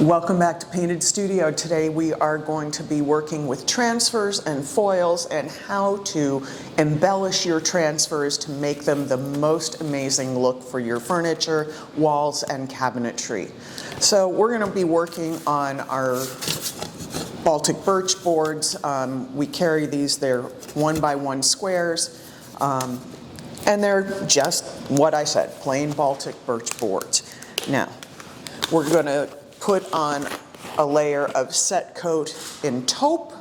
Welcome back to Painted Studio. Today we are going to be working with transfers and foils and how to embellish your transfers to make them the most amazing look for your furniture, walls, and cabinetry. So we're going to be working on our Baltic Birch boards. We carry these, they're 1x1 squares, and they're just what I said, plain Baltic Birch boards. Now, we're going to put on a layer of set coat in taupe.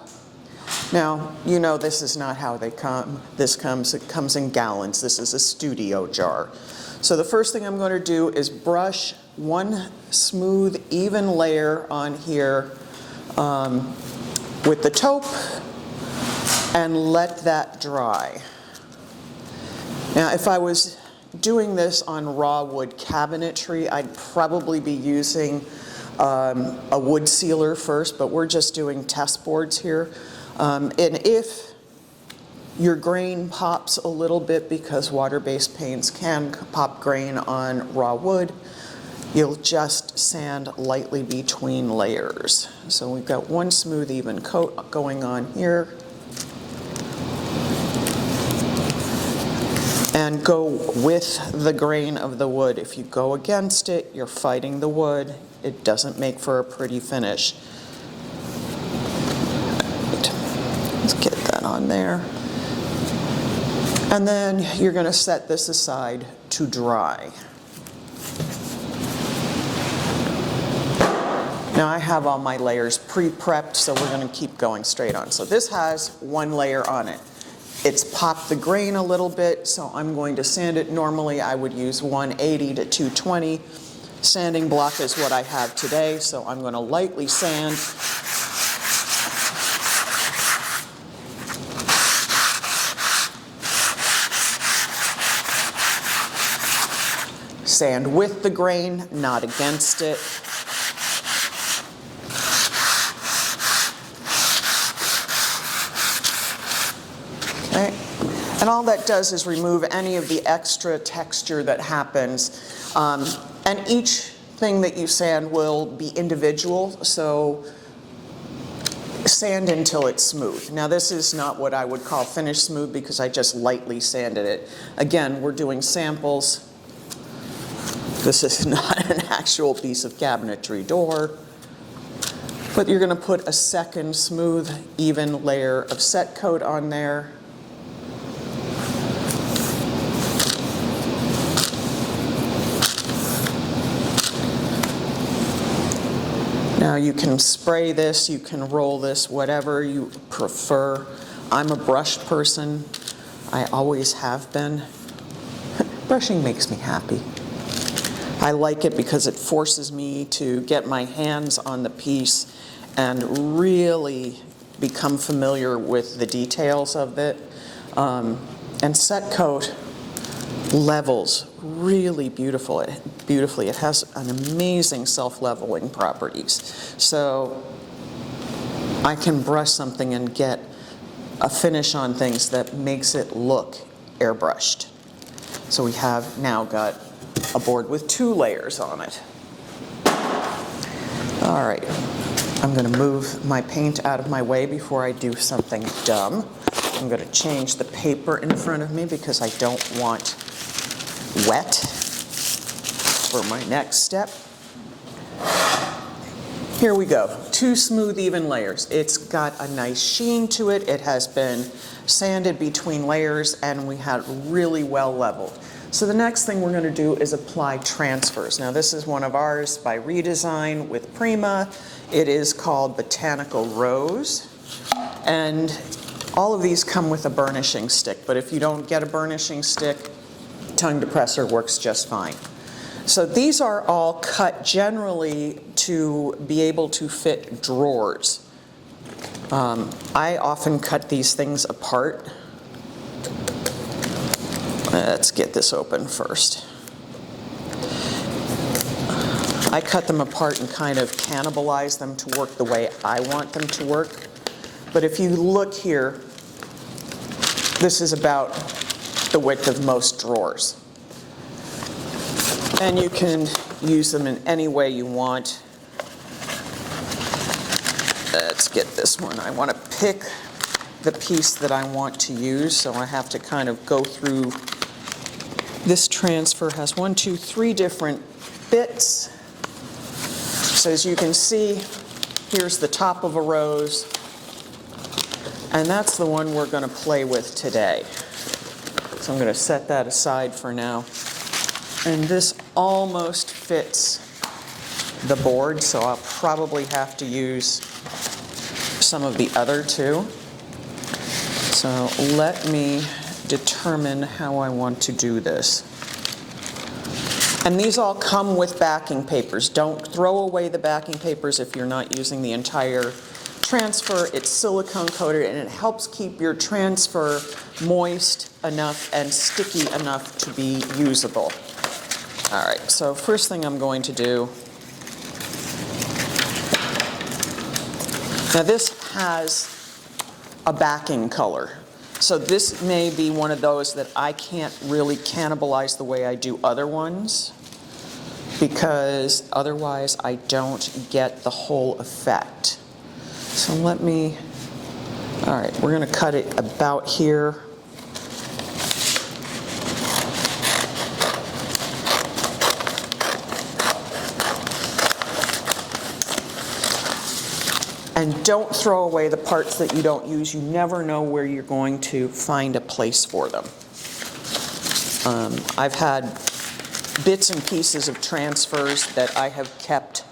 Now, you know this is not how they come. It comes in gallons. This is a studio jar. So the first thing I'm going to do is brush one smooth, even layer on here with the taupe and let that dry. Now, if I was doing this on raw wood cabinetry, I'd probably be using a wood sealer first, but we're just doing test boards here. And if your grain pops a little bit, because water-based paints can pop grain on raw wood, you'll just sand lightly between layers. So we've got one smooth, even coat going on here. And go with the grain of the wood. If you go against it, you're fighting the wood. It doesn't make for a pretty finish. Right. Let's get that on there. And then you're going to set this aside to dry. Now I have all my layers pre-prepped, so we're going to keep going straight on. So this has one layer on it. It's popped the grain a little bit, so I'm going to sand it. Normally I would use 180 to 220. Sanding block is what I have today, so I'm going to lightly sand. Sand with the grain, not against it. Okay. And all that does is remove any of the extra texture that happens. And each thing that you sand will be individual, so sand until it's smooth. Now this is not what I would call finished smooth because I just lightly sanded it. Again, we're doing samples. This is not an actual piece of cabinetry door. But you're going to put a second smooth, even layer of set coat on there. Now you can spray this, you can roll this, whatever you prefer. I'm a brush person. I always have been. Brushing makes me happy. I like it because it forces me to get my hands on the piece and really become familiar with the details of it. And set coat levels really beautifully. It has an amazing self-leveling properties. So I can brush something and get a finish on things that makes it look airbrushed. So we have now got a board with 2 layers on it. All right, I'm going to move my paint out of my way before I do something dumb. I'm going to change the paper in front of me because I don't want wet for my next step. Here we go, 2 smooth, even layers. It's got a nice sheen to it. It has been sanded between layers and we had really well leveled. So the next thing we're going to do is apply transfers. Now this is one of ours by Redesign with Prima. It is called Botanical Rose. And all of these come with a burnishing stick, but if you don't get a burnishing stick, tongue depressor works just fine. So these are all cut generally to be able to fit drawers. I often cut these things apart. Let's get this open first. I cut them apart and kind of cannibalize them to work the way I want them to work. But if you look here, this is about the width of most drawers. And you can use them in any way you want. Let's get this one. I want to pick the piece that I want to use, so I have to kind of go through. This transfer has 1, 2, 3 different bits. So as you can see, here's the top of a rose, and that's the one we're going to play with today. So I'm going to set that aside for now. And this almost fits the board, so I'll probably have to use some of the other two. So let me determine how I want to do this. And these all come with backing papers. Don't throw away the backing papers if you're not using the entire transfer. It's silicone coated and it helps keep your transfer moist enough and sticky enough to be usable. All right, so first thing I'm going to do, now this has a backing color. So this may be one of those that I can't really cannibalize the way I do other ones, because otherwise I don't get the whole effect. So let me, all right, we're going to cut it about here. And don't throw away the parts that you don't use. You never know where you're going to find a place for them. I've had bits and pieces of transfers that I have kept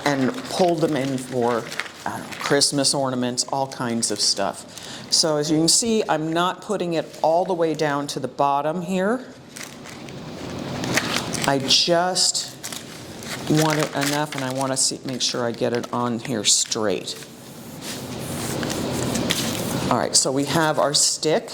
and pulled them in for, I don't know, Christmas ornaments, all kinds of stuff. So as you can see, I'm not putting it all the way down to the bottom here. I just want it enough, and I want to make sure I get it on here straight. All right, so we have our stick.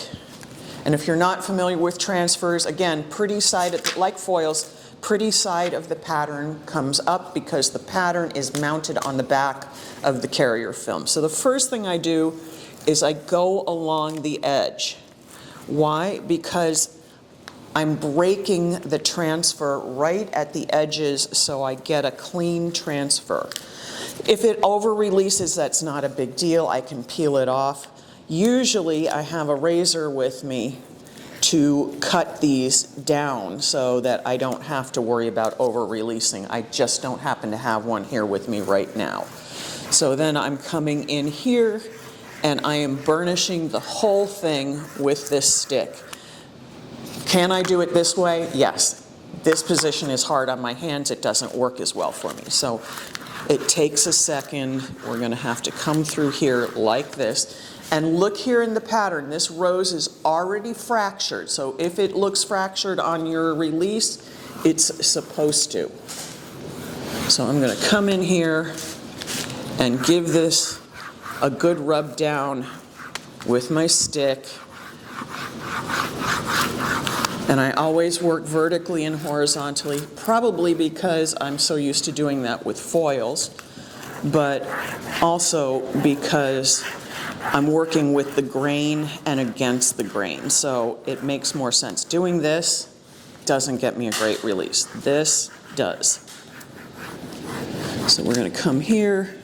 And if you're not familiar with transfers, again, pretty side, like foils, pretty side of the pattern comes up because the pattern is mounted on the back of the carrier film. So the first thing I do is I go along the edge. Why? Because I'm breaking the transfer right at the edges so I get a clean transfer. If it over-releases, that's not a big deal. I can peel it off. Usually I have a razor with me to cut these down so that I don't have to worry about over-releasing. I just don't happen to have one here with me right now. So then I'm coming in here and I am burnishing the whole thing with this stick. Can I do it this way? Yes. This position is hard on my hands. It doesn't work as well for me. So it takes a second. We're going to have to come through here like this. And look here in the pattern. This rose is already fractured. So if it looks fractured on your release, it's supposed to. So I'm going to come in here and give this a good rub down with my stick. And I always work vertically and horizontally, probably because I'm so used to doing that with foils, but also because I'm working with the grain and against the grain. So it makes more sense. Doing this doesn't get me a great release. This does. So we're going to come here.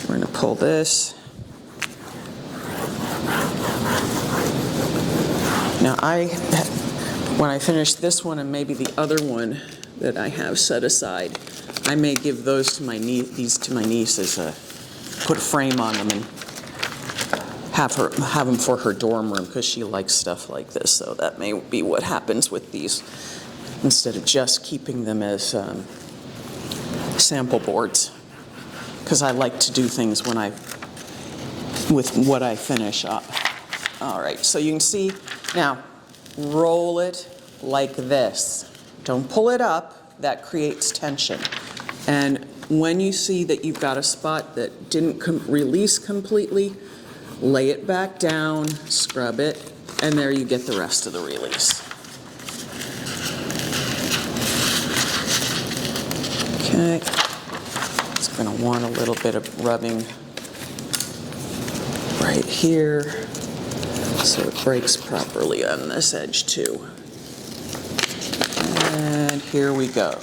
We're going to pull this. Now when I finish this one and maybe the other one that I have set aside, I may give those to these to my niece as put a frame on them and have them for her dorm room because she likes stuff like this. So that may be what happens with these, instead of just keeping them as sample boards, because I like to do things with what I finish up. All right, so you can see now, roll it like this. Don't pull it up, that creates tension. And when you see that you've got a spot that didn't release completely, lay it back down, scrub it, and there you get the rest of the release. Okay, it's going to want a little bit of rubbing right here, so it breaks properly on this edge too. And here we go.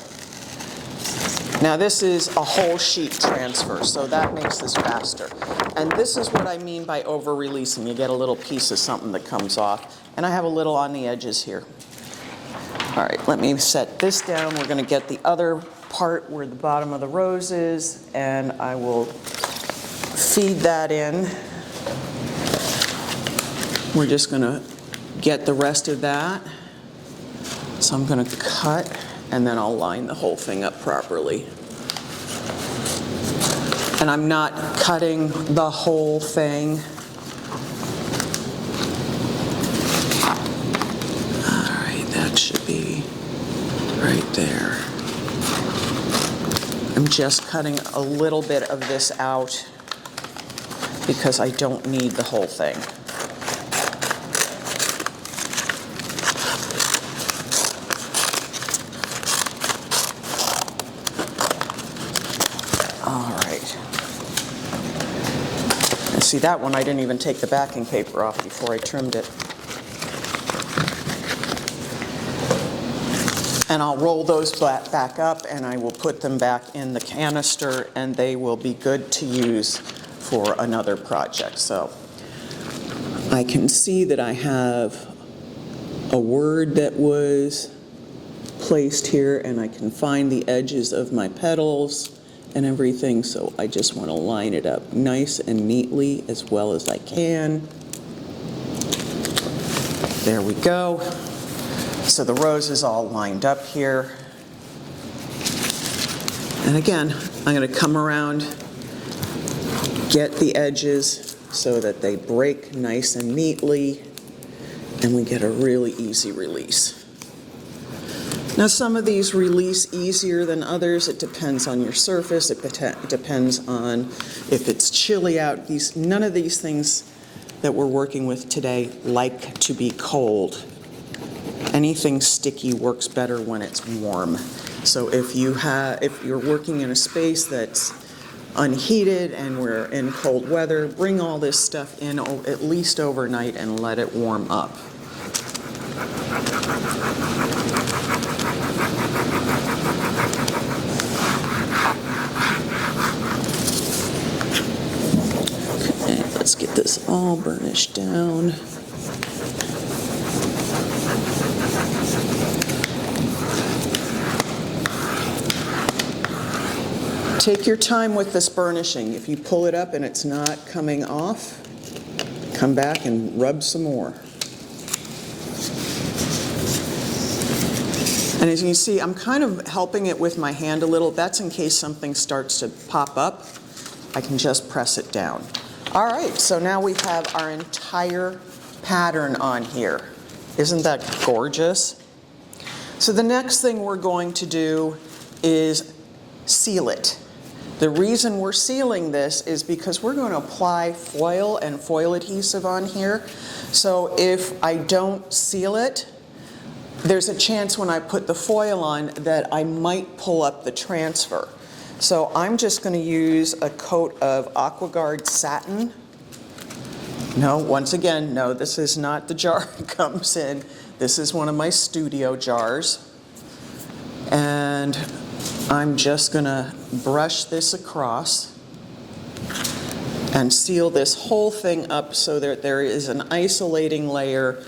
Now this is a whole sheet transfer, so that makes this faster. And this is what I mean by over-releasing. You get a little piece of something that comes off. And I have a little on the edges here. All right, let me set this down. We're going to get the other part where the bottom of the rose is, and I will feed that in. We're just going to get the rest of that. So I'm going to cut, and then I'll line the whole thing up properly. And I'm not cutting the whole thing. All right, that should be right there. I'm just cutting a little bit of this out because I don't need the whole thing. See, that one I didn't even take the backing paper off before I trimmed it. And I'll roll those back up and I will put them back in the canister and they will be good to use for another project. So I can see that I have a word that was placed here and I can find the edges of my petals and everything, so I just want to line it up nice and neatly as well as I can. There we go. So the rose is all lined up here. And again, I'm going to come around, get the edges so that they break nice and neatly, and we get a really easy release. Now some of these release easier than others. It depends on your surface. It depends on if it's chilly out. None of these things that we're working with today like to be cold. Anything sticky works better when it's warm. So if you're working in a space that's unheated and we're in cold weather, bring all this stuff in at least overnight and let it warm up. Let's get this all burnished down. Take your time with this burnishing. If you pull it up and it's not coming off, come back and rub some more. And as you can see, I'm kind of helping it with my hand a little. That's in case something starts to pop up. I can just press it down. All right, so now we have our entire pattern on here. Isn't that gorgeous? So the next thing we're going to do is seal it. The reason we're sealing this is because we're going to apply foil and foil adhesive on here. So if I don't seal it, there's a chance when I put the foil on that I might pull up the transfer. So I'm just going to use a coat of AquaGuard satin. No, once again, no, this is not the jar it comes in. This is one of my studio jars. And I'm just going to brush this across and seal this whole thing up so that there is an isolating layer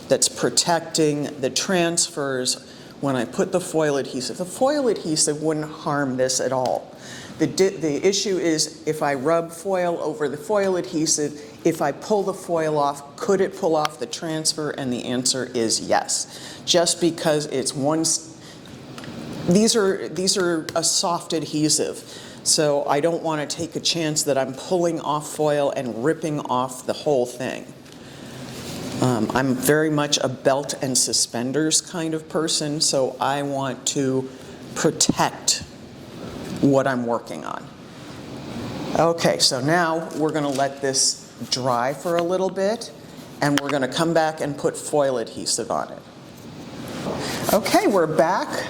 that's protecting the transfers when I put the foil adhesive. The foil adhesive wouldn't harm this at all. The issue is if I rub foil over the foil adhesive, if I pull the foil off, could it pull off the transfer? And the answer is yes. Just because it's these are a soft adhesive. So I don't want to take a chance that I'm pulling off foil and ripping off the whole thing. I'm very much a belt and suspenders kind of person, so I want to protect what I'm working on. Okay, so now we're going to let this dry for a little bit, and we're going to come back and put foil adhesive on it. Okay, we're back.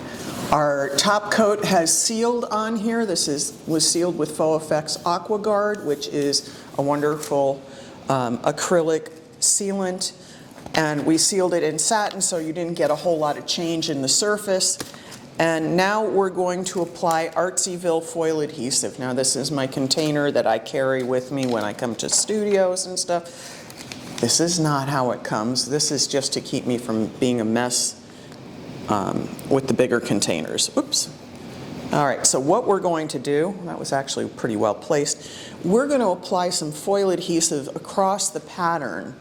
Our top coat has sealed on here. This was sealed with Faux Effects AquaGuard, which is a wonderful acrylic sealant. And we sealed it in satin, so you didn't get a whole lot of change in the surface. And now we're going to apply Artsyville foil adhesive. Now this is my container that I carry with me when I come to studios and stuff. This is not how it comes. This is just to keep me from being a mess with the bigger containers. Oops. All right, so what we're going to do, that was actually pretty well placed, we're going to apply some foil adhesive across the pattern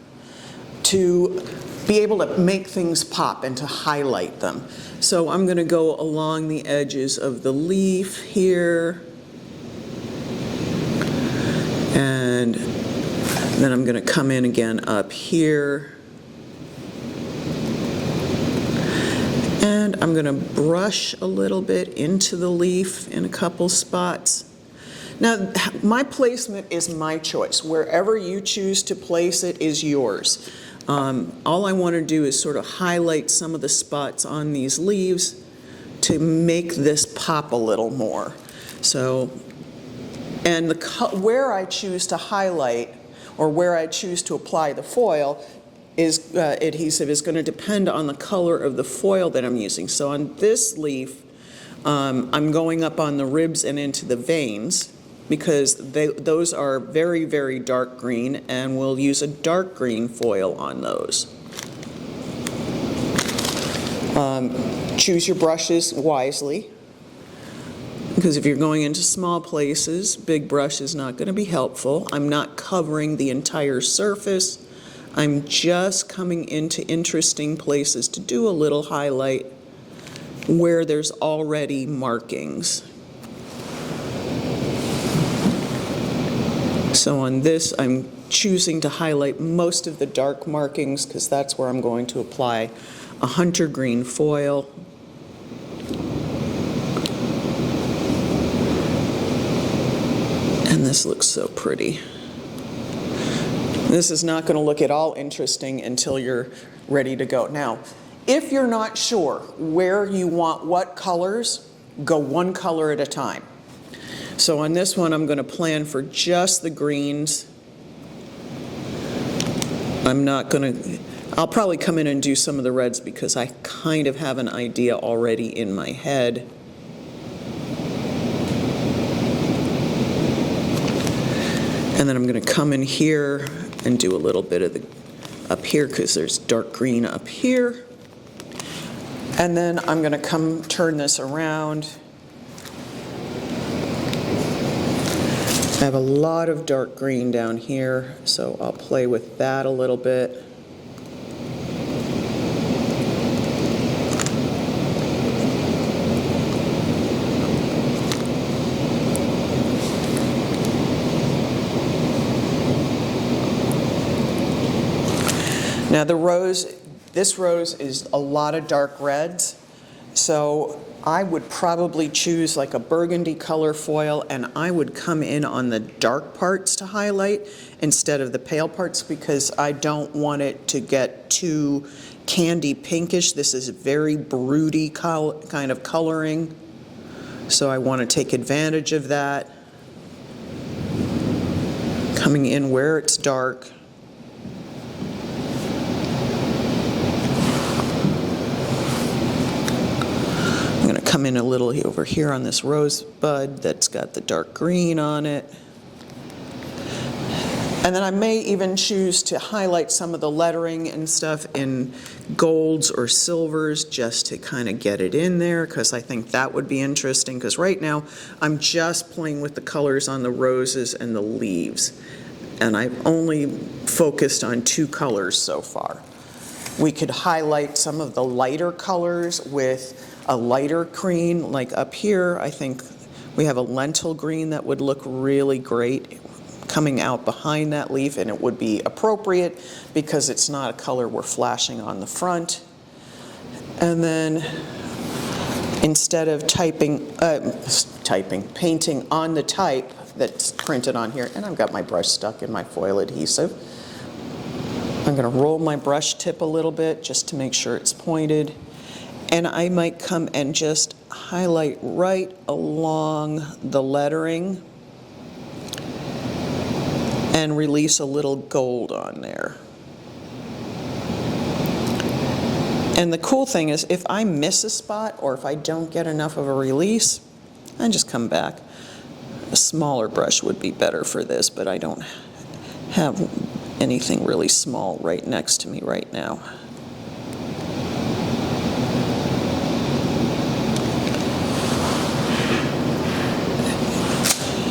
to be able to make things pop and to highlight them. So I'm going to go along the edges of the leaf here, and then I'm going to come in again up here, and I'm going to brush a little bit into the leaf in a couple spots. Now, my placement is my choice. Wherever you choose to place it is yours. All I want to do is sort of highlight some of the spots on these leaves to make this pop a little more. So, and where I choose to highlight or where I choose to apply the foil is adhesive is going to depend on the color of the foil that I'm using. So on this leaf, I'm going up on the ribs and into the veins, because those are very, very dark green, and we'll use a dark green foil on those. Choose your brushes wisely, because if you're going into small places, big brush is not going to be helpful. I'm not covering the entire surface. I'm just coming into interesting places to do a little highlight where there's already markings. So on this, I'm choosing to highlight most of the dark markings because that's where I'm going to apply a hunter green foil. And this looks so pretty. This is not going to look at all interesting until you're ready to go. Now, if you're not sure where you want what colors, go one color at a time. So on this one, I'm going to plan for just the greens. I'll probably come in and do some of the reds because I kind of have an idea already in my head. And then I'm going to come in here and do a little bit of the up here because there's dark green up here. And then I'm going to turn this around. I have a lot of dark green down here, so I'll play with that a little bit. Now this rose is a lot of dark reds, so I would probably choose like a burgundy color foil, and I would come in on the dark parts to highlight instead of the pale parts because I don't want it to get too candy pinkish. This is very broody kind of coloring, so I want to take advantage of that. Coming in where it's dark. Come in a little over here on this rosebud that's got the dark green on it. And then I may even choose to highlight some of the lettering and stuff in golds or silvers just to kind of get it in there, because I think that would be interesting, because right now I'm just playing with the colors on the roses and the leaves. And I've only focused on two colors so far. We could highlight some of the lighter colors with a lighter green, like up here. I think we have a lentil green that would look really great coming out behind that leaf, and it would be appropriate because it's not a color we're flashing on the front. And then instead of painting on the type that's printed on here, and I've got my brush stuck in my foil adhesive, I'm going to roll my brush tip a little bit just to make sure it's pointed. And I might come and just highlight right along the lettering and release a little gold on there. And the cool thing is, if I miss a spot or if I don't get enough of a release, I just come back. A smaller brush would be better for this, but I don't have anything really small right next to me right now.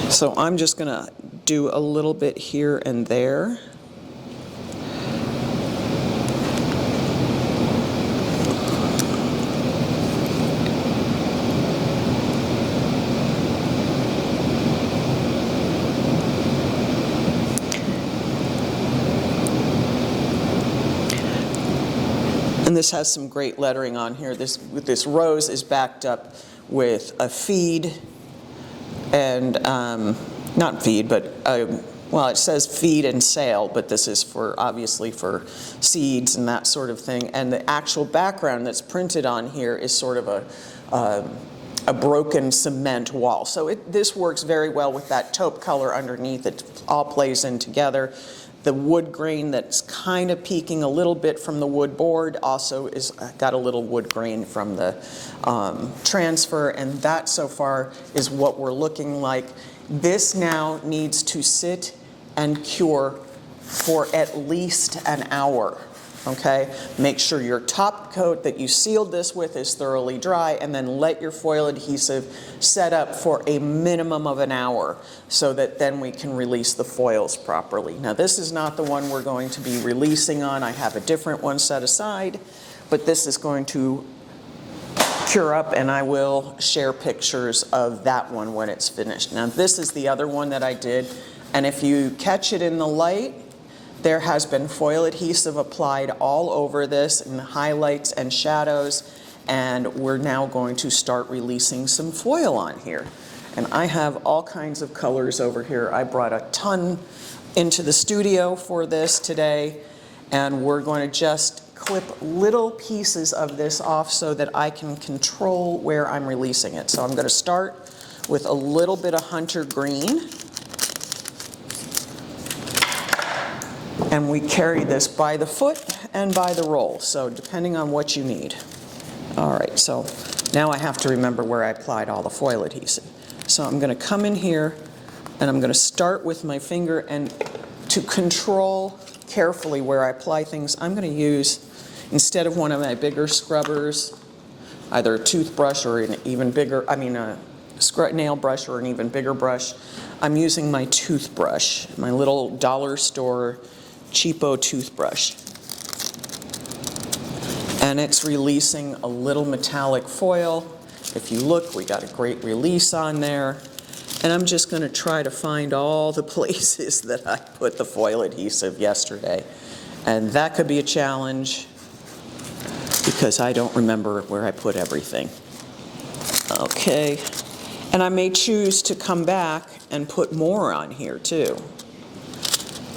So I'm just going to do a little bit here and there. And this has some great lettering on here. This rose is backed up with a feed and, not feed, but, well, it says feed and sale, but this is for, obviously for seeds and that sort of thing. And the actual background that's printed on here is sort of a broken cement wall. So this works very well with that taupe color underneath. It all plays in together. The wood grain that's kind of peeking a little bit from the wood board also is got a little wood grain from the transfer, and that so far is what we're looking like. This now needs to sit and cure for at least an hour. Okay, make sure your top coat that you sealed this with is thoroughly dry, and then let your foil adhesive set up for a minimum of an hour so that then we can release the foils properly. Now this is not the one we're going to be releasing on. I have a different one set aside, but this is going to cure up, and I will share pictures of that one when it's finished. Now this is the other one that I did, and if you catch it in the light, there has been foil adhesive applied all over this in highlights and shadows, and we're now going to start releasing some foil on here. And I have all kinds of colors over here. I brought a ton into the studio for this today, and we're going to just clip little pieces of this off so that I can control where I'm releasing it. So I'm going to start with a little bit of hunter green. And we carry this by the foot and by the roll, so depending on what you need. All right, so now I have to remember where I applied all the foil adhesive. So I'm going to come in here, and I'm going to start with my finger, and to control carefully where I apply things, I'm going to use, instead of one of my bigger scrubbers, either a toothbrush or an even bigger, a nail brush or an even bigger brush, I'm using my toothbrush, my little dollar store cheapo toothbrush. And it's releasing a little metallic foil. If you look, we got a great release on there. And I'm just going to try to find all the places that I put the foil adhesive yesterday. And that could be a challenge because I don't remember where I put everything. Okay. And I may choose to come back and put more on here too.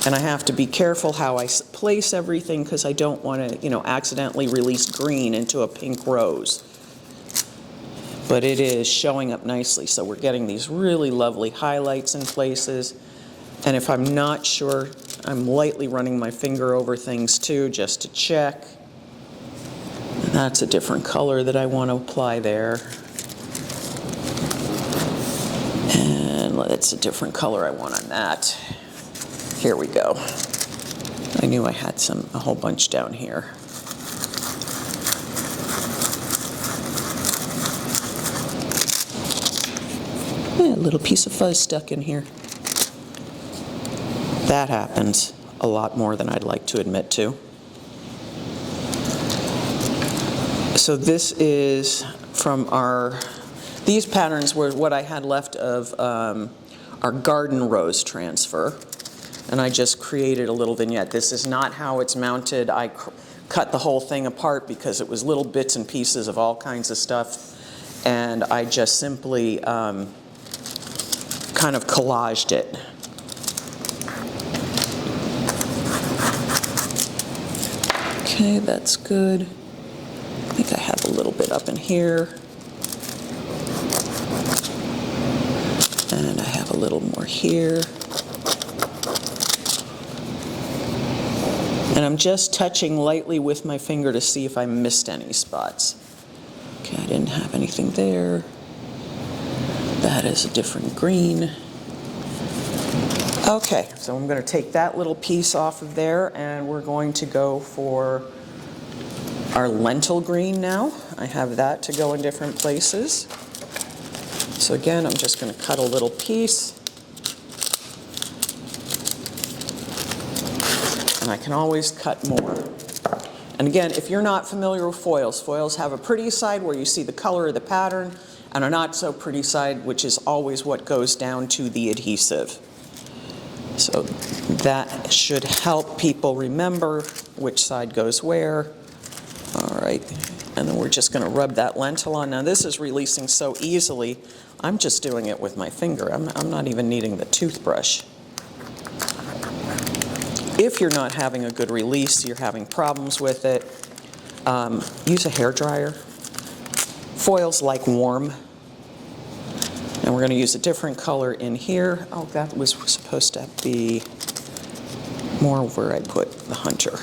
And I have to be careful how I place everything because I don't want to, accidentally release green into a pink rose. But it is showing up nicely, so we're getting these really lovely highlights in places. And if I'm not sure, I'm lightly running my finger over things too, just to check. And that's a different color that I want to apply there. And that's a different color I want on that. Here we go. I knew I had a whole bunch down here. Yeah, a little piece of fuzz stuck in here. That happens a lot more than I'd like to admit to. So this is from these patterns were what I had left of our garden rose transfer. And I just created a little vignette. This is not how it's mounted. I cut the whole thing apart because it was little bits and pieces of all kinds of stuff. And I just simply kind of collaged it. Okay, that's good. I think I have a little bit up in here. And I have a little more here. And I'm just touching lightly with my finger to see if I missed any spots. Okay, I didn't have anything there. That is a different green. Okay, so I'm going to take that little piece off of there, and we're going to go for our lentil green now. I have that to go in different places. So again, I'm just going to cut a little piece. And I can always cut more. And again, if you're not familiar with foils, foils have a pretty side where you see the color of the pattern, and a not so pretty side, which is always what goes down to the adhesive. So that should help people remember which side goes where. All right, and then we're just going to rub that lentil on. Now this is releasing so easily, I'm just doing it with my finger. I'm not even needing the toothbrush. If you're not having a good release, you're having problems with it, use a hairdryer. Foils like warm. And we're going to use a different color in here. Oh, that was supposed to be more where I put the hunter.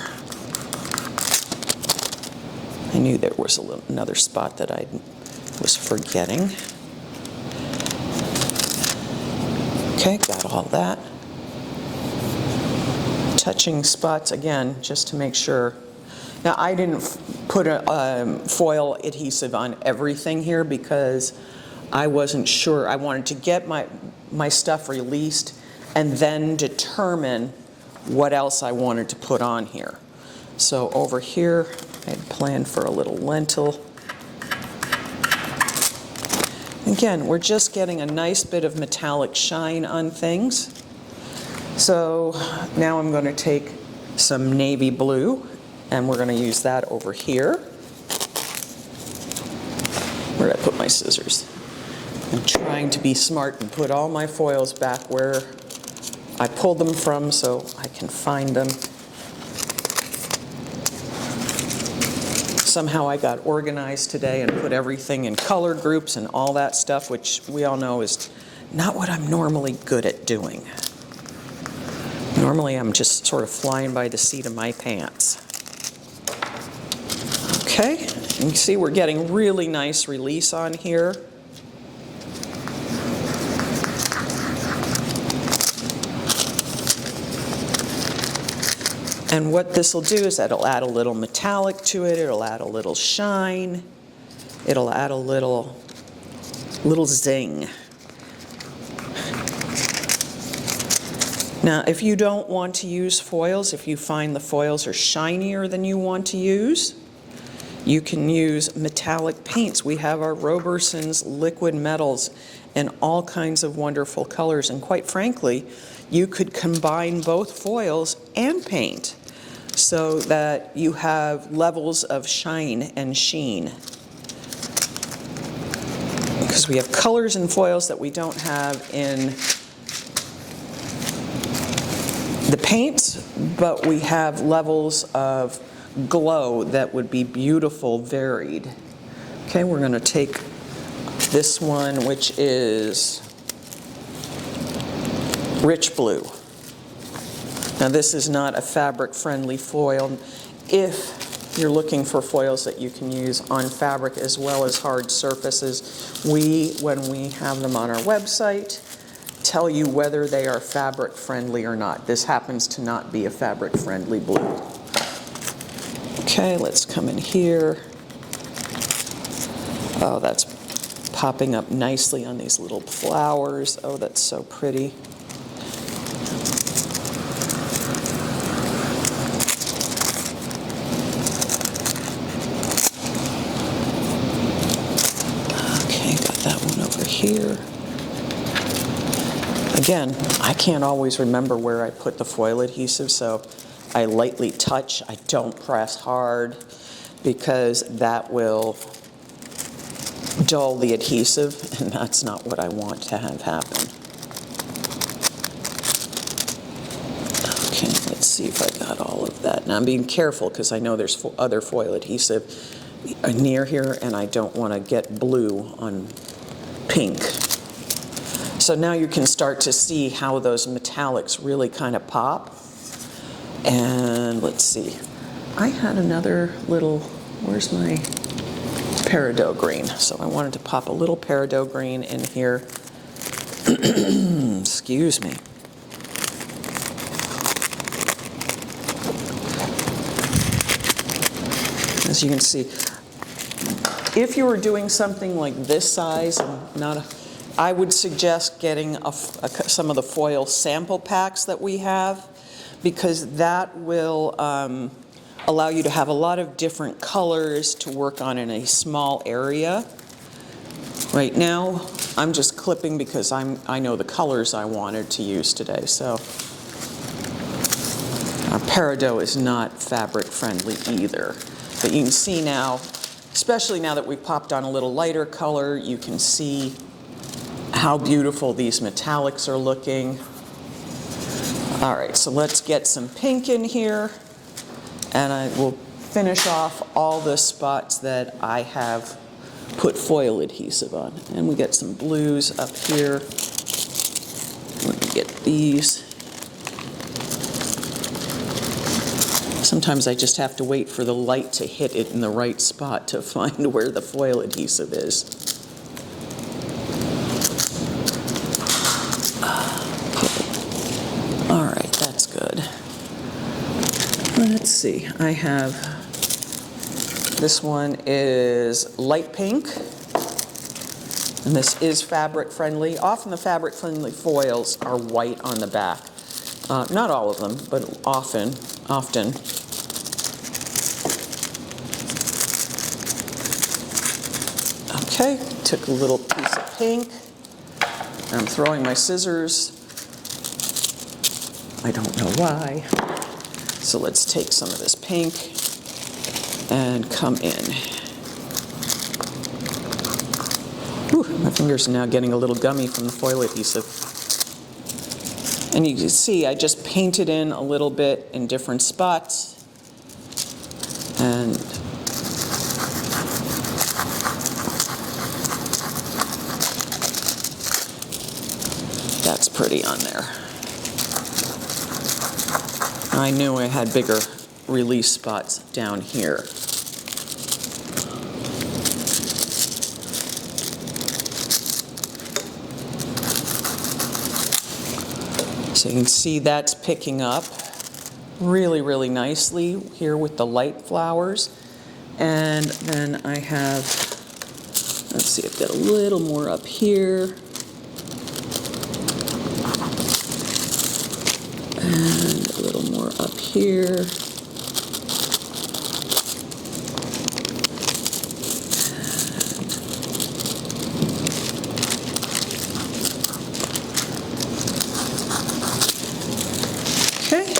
I knew there was another spot that I was forgetting. Okay, got all that. Touching spots again, just to make sure. Now I didn't put a foil adhesive on everything here because I wasn't sure. I wanted to get my stuff released and then determine what else I wanted to put on here. So over here, I had planned for a little lentil. Again, we're just getting a nice bit of metallic shine on things. So now I'm going to take some navy blue, and we're going to use that over here. Where did I put my scissors? I'm trying to be smart and put all my foils back where I pulled them from so I can find them. Somehow I got organized today and put everything in color groups and all that stuff, which we all know is not what I'm normally good at doing. Normally I'm just sort of flying by the seat of my pants. Okay, you can see we're getting really nice release on here. And what this will do is that it'll add a little metallic to it, it'll add a little shine, it'll add a little zing. Now, if you don't want to use foils, if you find the foils are shinier than you want to use, you can use metallic paints. We have our Roberson's liquid metals in all kinds of wonderful colors. And quite frankly, you could combine both foils and paint so that you have levels of shine and sheen. Because we have colors in foils that we don't have in the paints, but we have levels of glow that would be beautiful, varied. Okay, we're going to take this one, which is rich blue. Now this is not a fabric-friendly foil. If you're looking for foils that you can use on fabric as well as hard surfaces, when we have them on our website, tell you whether they are fabric-friendly or not. This happens to not be a fabric-friendly blue. Okay, let's come in here. Oh, that's popping up nicely on these little flowers. Oh, that's so pretty. Okay, got that one over here. Again, I can't always remember where I put the foil adhesive, so I lightly touch. I don't press hard because that will dull the adhesive, and that's not what I want to have happen. Okay, let's see if I got all of that. Now I'm being careful because I know there's other foil adhesive near here, and I don't want to get blue on pink. So now you can start to see how those metallics really kind of pop. And let's see, I had another little, where's my peridot green? So I wanted to pop a little peridot green in here. Excuse me. As you can see, if you were doing something like this size, I would suggest getting some of the foil sample packs that we have, because that will allow you to have a lot of different colors to work on in a small area. Right now, I'm just clipping because I know the colors I wanted to use today. So our peridot is not fabric friendly either. But you can see now, especially now that we've popped on a little lighter color, you can see how beautiful these metallics are looking. All right, so let's get some pink in here, and I will finish off all the spots that I have put foil adhesive on. And we get some blues up here. Let me get these. Sometimes I just have to wait for the light to hit it in the right spot to find where the foil adhesive is. Okay. All right, that's good. Let's see, I have, this one is light pink, and this is fabric friendly. Often the fabric friendly foils are white on the back. Not all of them, but often. Okay, took a little piece of pink. I'm throwing my scissors. I don't know why. So let's take some of this pink and come in. Whew, my fingers are now getting a little gummy from the foil adhesive. And you can see I just painted in a little bit in different spots. And that's pretty on there. I knew I had bigger release spots down here. So you can see that's picking up really, really nicely here with the light flowers. And then I have, let's see, I've got a little more up here. And a little more up here. Okay,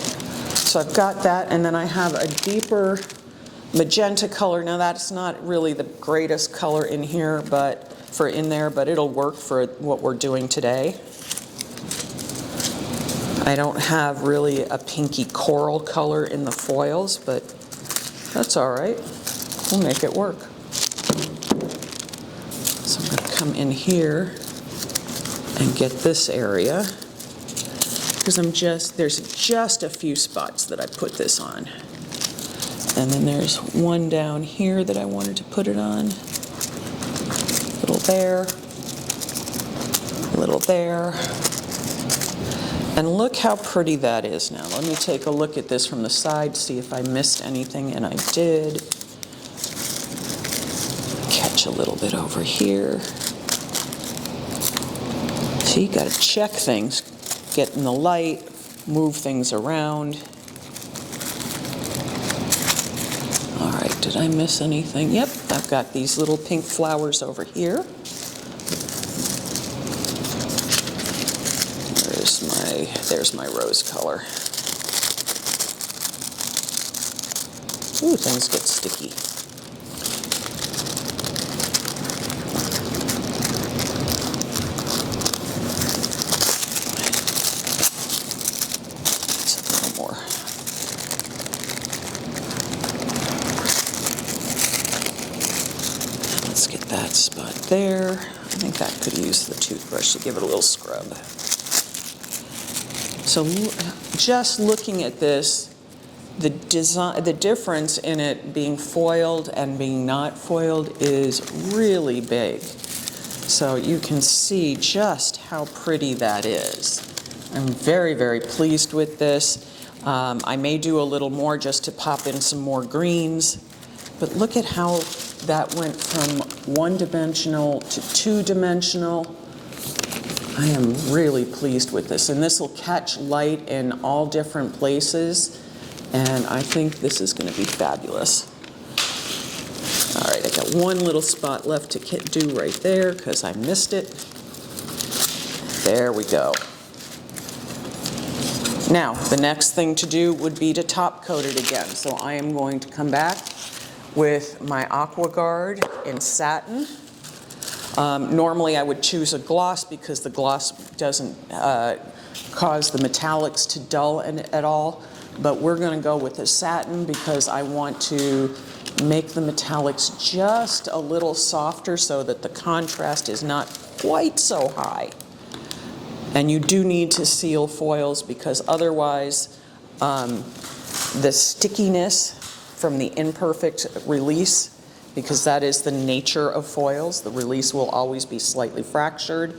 so I've got that, and then I have a deeper magenta color. Now that's not really the greatest color in here, but but it'll work for what we're doing today. I don't have really a pinky coral color in the foils, but that's all right. We'll make it work. So I'm going to come in here and get this area, because there's just a few spots that I put this on. And then there's one down here that I wanted to put it on. A little there, a little there. And look how pretty that is now. Let me take a look at this from the side, see if I missed anything, and I did. Catch a little bit over here. So you gotta check things, get in the light, move things around. All right, did I miss anything? Yep, I've got these little pink flowers over here. There's my rose color. Ooh, things get sticky. It's a little more. Let's get that spot there. I think that could use the toothbrush to give it a little scrub. So just looking at this, the design, the difference in it being foiled and being not foiled is really big. So you can see just how pretty that is. I'm very, very pleased with this. I may do a little more just to pop in some more greens, but look at how that went from one-dimensional to two-dimensional. I am really pleased with this, and this will catch light in all different places, and I think this is going to be fabulous. All right, I got one little spot left to do right there because I missed it. There we go. Now, the next thing to do would be to top coat it again. So I am going to come back with my AquaGuard in satin. Normally I would choose a gloss because the gloss doesn't cause the metallics to dull at all, but we're going to go with the satin because I want to make the metallics just a little softer so that the contrast is not quite so high. And you do need to seal foils because otherwise the stickiness from the imperfect release, because that is the nature of foils, the release will always be slightly fractured,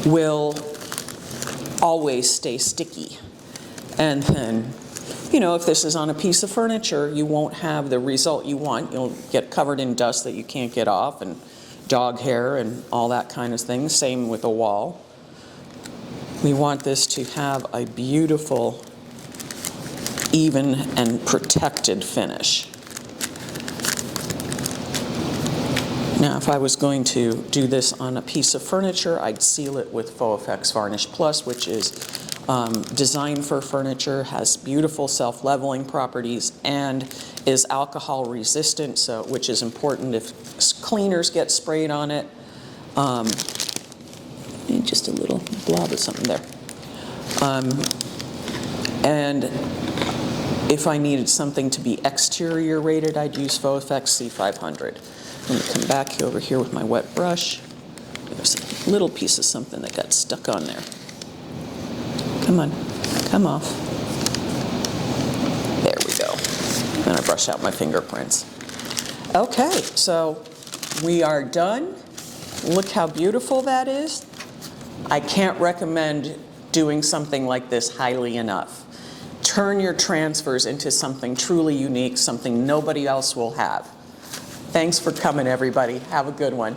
will always stay sticky. And then, you know, if this is on a piece of furniture, you won't have the result you want. You'll get covered in dust that you can't get off, and dog hair and all that kind of thing. Same with a wall. We want this to have a beautiful, even and protected finish. Now, if I was going to do this on a piece of furniture, I'd seal it with Faux Effects Varnish Plus, which is designed for furniture, has beautiful self-leveling properties, and is alcohol resistant, so which is important if cleaners get sprayed on it. Just a little blob of something there. And if I needed something to be exterior rated, I'd use Faux Effects C500. I'm going to come back over here with my wet brush. There's a little piece of something that got stuck on there. Come on, come off. There we go. Then I brush out my fingerprints. Okay, so we are done. Look how beautiful that is. I can't recommend doing something like this highly enough. Turn your transfers into something truly unique, something nobody else will have. Thanks for coming, everybody. Have a good one.